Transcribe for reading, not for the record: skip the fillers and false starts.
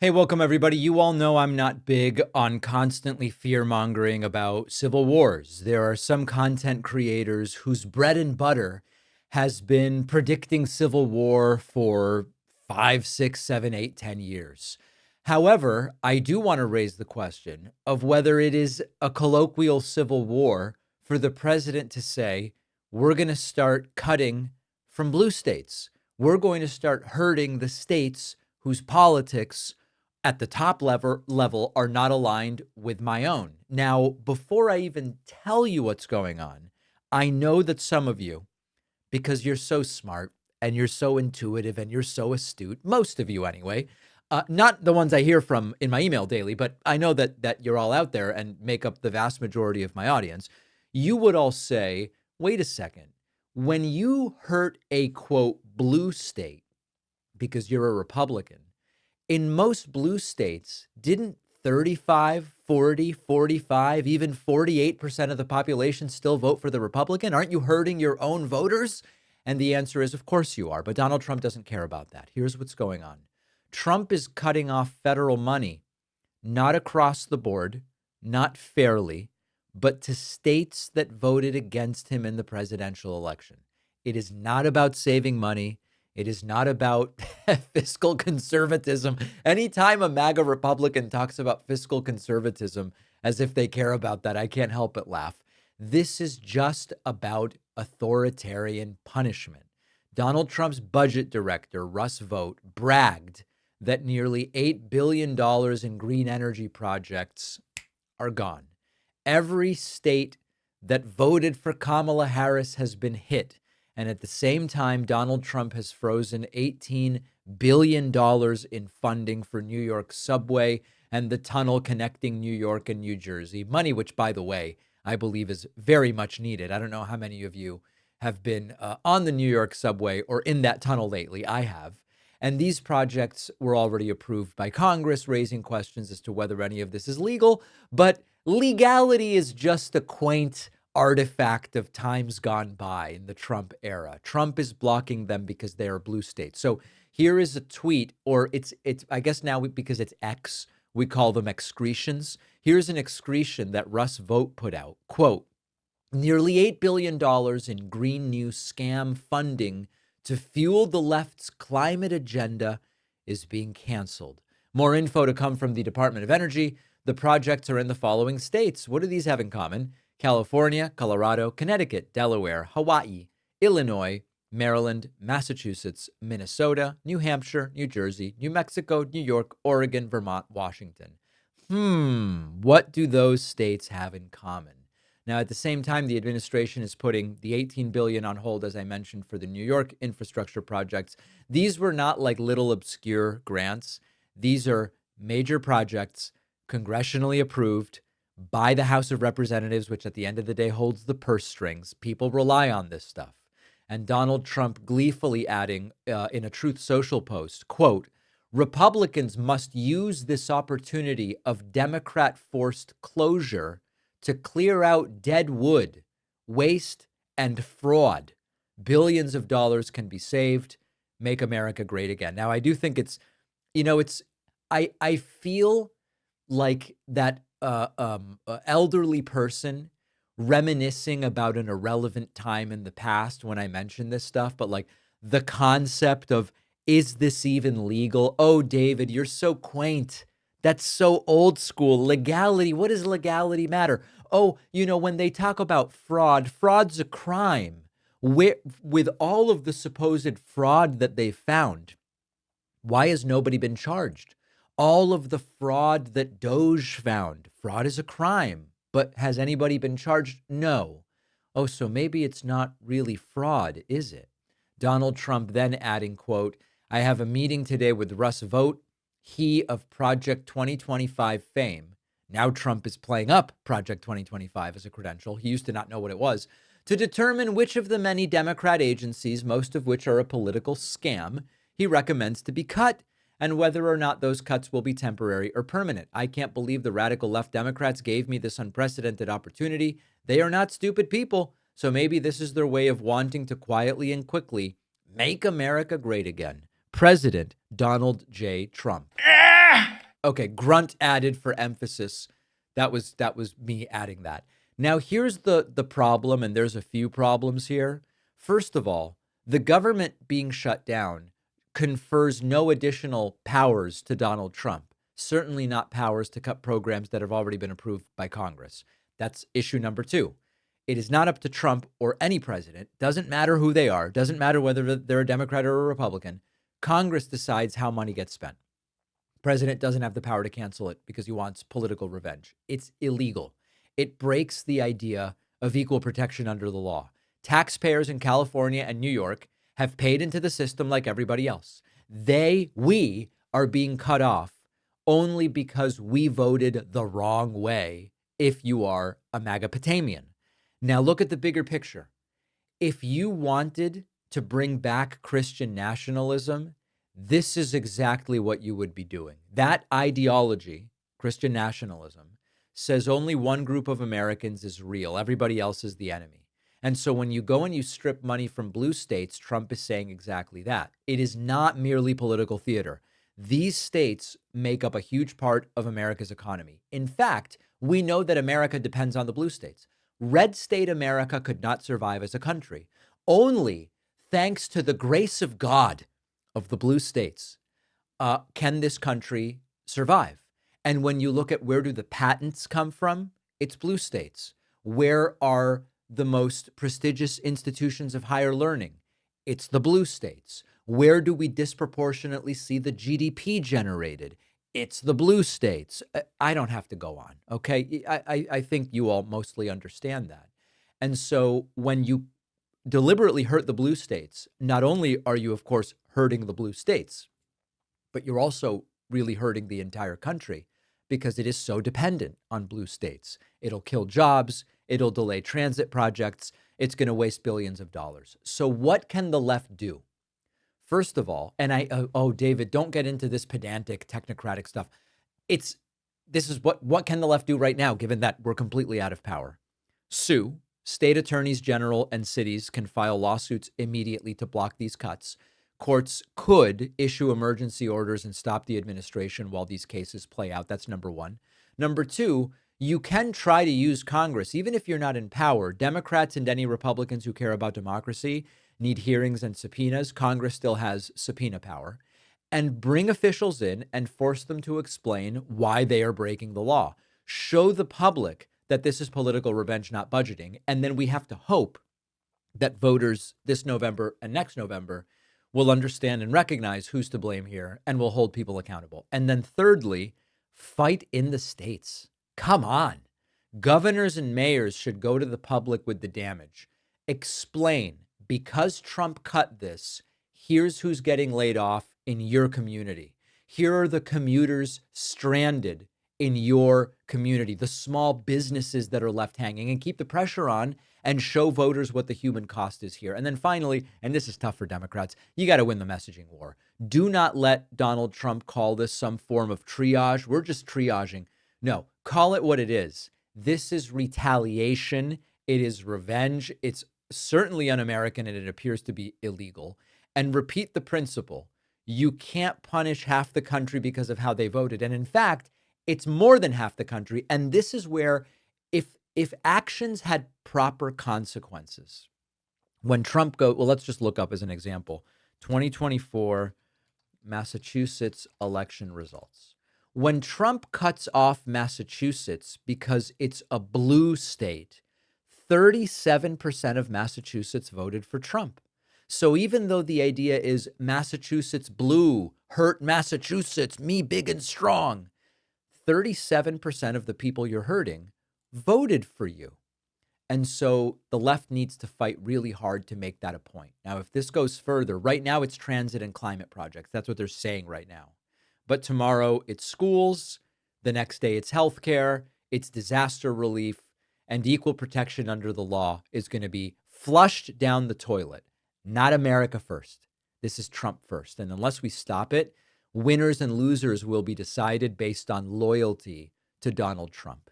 Hey, welcome everybody. You all know I'm not big on constantly fear-mongering about civil wars. There are some content creators whose bread and butter has been predicting civil war for 5, 6, 7, 8, 10 years. However, I do want to raise the question of whether it is a colloquial civil war for the president to say, we're going to start cutting from blue states. We're going to start hurting the states whose politics at the top level are not aligned with my own. Now, before I even tell you what's going on, I know that some of you, because you're so smart and you're so intuitive and you're so astute, most of you anyway, not the ones I hear from in my email daily, but I know that you're all out there and make up the vast majority of my audience. You would all say, wait a second, when you hurt a quote blue state because you're a Republican, in most blue states, didn't 35, 40, 45, even 48% of the population still vote for the Republican? Aren't you hurting your own voters? And the answer is, of course you are. But Donald Trump doesn't care about that. Here's what's going on. Trump is cutting off federal money, not across the board, not fairly, but to states that voted against him in the presidential election. It is not about saving money. It is not about fiscal conservatism. Anytime a MAGA Republican talks about fiscal conservatism as if they care about that, I can't help but laugh. This is just about authoritarian punishment. Donald Trump's budget director, Russ Vought, bragged that nearly $8 billion in green energy projects are gone. Every state that voted for Kamala Harris has been hit. And at the same time, Donald Trump has frozen $18 billion in funding for New York subway and the tunnel connecting New York and New Jersey. Money, which, by the way, I believe is very much needed. I don't know how many of you have been on the New York subway or in that tunnel lately. I have. And these projects were already approved by Congress, raising questions as to whether any of this is legal. But legality is just a quaint artifact of times gone by in the Trump era. Trump is blocking them because they are blue states. So here is a tweet, or it's I guess now because it's X, we call them excretions. Here's an excretion that Russ Vought put out. Quote, nearly $8 billion in Green New scam funding to fuel the left's climate agenda is being canceled. More info to come from the Department of Energy. The projects are in the following states. What do these have in common? California, Colorado, Connecticut, Delaware, Hawaii, Illinois, Maryland, Massachusetts, Minnesota, New Hampshire, New Jersey, New Mexico, New York, Oregon, Vermont, Washington. What do those states have in common? Now, at the same time, the administration is putting the $18 billion on hold, as I mentioned, for the New York infrastructure projects. These were not like little obscure grants. These are major projects, congressionally approved, by the House of Representatives, which at the end of the day holds the purse strings. People rely on this stuff. And Donald Trump gleefully adding in a Truth Social post, quote, Republicans must use this opportunity of Democrat-forced closure to clear out dead wood, waste, and fraud. Billions of dollars can be saved. Make America great again. Now, I do think I feel like that elderly person reminiscing about an irrelevant time in the past when I mentioned this stuff, but like the concept of, is this even legal? Oh, David, you're so quaint. That's so old school. Legality. What does legality matter? Oh, when they talk about fraud, fraud's a crime. With all of the supposed fraud that they found, why has nobody been charged? All of the fraud that Doge found, fraud is a crime, but has anybody been charged? No. Oh, so maybe it's not really fraud, is it? Donald Trump then adding, quote, I have a meeting today with Russ Vought, he of Project 2025 fame. Now Trump is playing up Project 2025 as a credential. He used to not know what it was, to determine which of the many Democrat agencies, most of which are a political scam, he recommends to be cut, and whether or not those cuts will be temporary or permanent. I can't believe the radical left Democrats gave me this unprecedented opportunity. They are not stupid people, so maybe this is their way of wanting to quietly and quickly make America great again. President Donald J. Trump. Okay, grunt added for emphasis. That was me adding that. Now here's the problem, and there's a few problems here. First of all, the government being shut down confers no additional powers to Donald Trump. Certainly not powers to cut programs that have already been approved by Congress. That's issue number two. It is not up to Trump or any president, doesn't matter who they are, doesn't matter whether they're a Democrat or a Republican. Congress decides how money gets spent. President doesn't have the power to cancel it because he wants political revenge. It's illegal. It breaks the idea of equal protection under the law. Taxpayers in California and New York have paid into the system like everybody else. We are being cut off only because we voted the wrong way if you are a Magapotamian. Now look at the bigger picture. If you wanted to bring back Christian nationalism, this is exactly what you would be doing. That ideology, Christian nationalism, says only one group of Americans is real. Everybody else is the enemy. And so when you go and you strip money from blue states, Trump is saying exactly that. It is not merely political theater. These states make up a huge part of America's economy. In fact, we know that America depends on the blue states. Red state America could not survive as a country. Only thanks to the grace of God of the blue states can this country survive. And when you look at where do the patents come from, it's blue states. Where are the most prestigious institutions of higher learning? It's the blue states. Where do we disproportionately see the GDP generated? It's the blue states. I don't have to go on, okay? I think you all mostly understand that. And so when you deliberately hurt the blue states, not only are you, of course, hurting the blue states, but you're also really hurting the entire country because it is so dependent on blue states. It'll kill jobs. It'll delay transit projects. It's going to waste billions of dollars. So what can the left do? First of all, and David, don't get into this pedantic technocratic stuff. This is what can the left do right now, given that we're completely out of power? Sue. State attorneys general and cities can file lawsuits immediately to block these cuts. Courts could issue emergency orders and stop the administration while these cases play out. That's number one. Number two, you can try to use Congress, even if you're not in power. Democrats and any Republicans who care about democracy need hearings and subpoenas. Congress still has subpoena power. And bring officials in and force them to explain why they are breaking the law. Show the public that this is political revenge, not budgeting. And then we have to hope that voters this November and next November will understand and recognize who's to blame here and will hold people accountable. And then thirdly, fight in the states. Come on. Governors and mayors should go to the public with the damage. Explain, because Trump cut this, here's who's getting laid off in your community. Here are the commuters stranded in your community, the small businesses that are left hanging, and keep the pressure on and show voters what the human cost is here. And then finally, and this is tough for Democrats, you got to win the messaging war. Do not let Donald Trump call this some form of triage. We're just triaging. No, call it what it is. This is retaliation. It is revenge. It's certainly un-American, and it appears to be illegal. And repeat the principle. You can't punish half the country because of how they voted. And in fact, it's more than half the country. And this is where if actions had proper consequences, when Trump let's just look up as an example, 2024 Massachusetts election results. When Trump cuts off Massachusetts because it's a blue state, 37% of Massachusetts voted for Trump. So even though the idea is Massachusetts blue, hurt Massachusetts, me big and strong, 37% of the people you're hurting voted for you. And so the left needs to fight really hard to make that a point. Now, if this goes further, right now it's transit and climate projects. That's what they're saying right now. But tomorrow it's schools. The next day it's healthcare. It's disaster relief. And equal protection under the law is going to be flushed down the toilet. Not America first. This is Trump first. And unless we stop it, winners and losers will be decided based on loyalty to Donald Trump.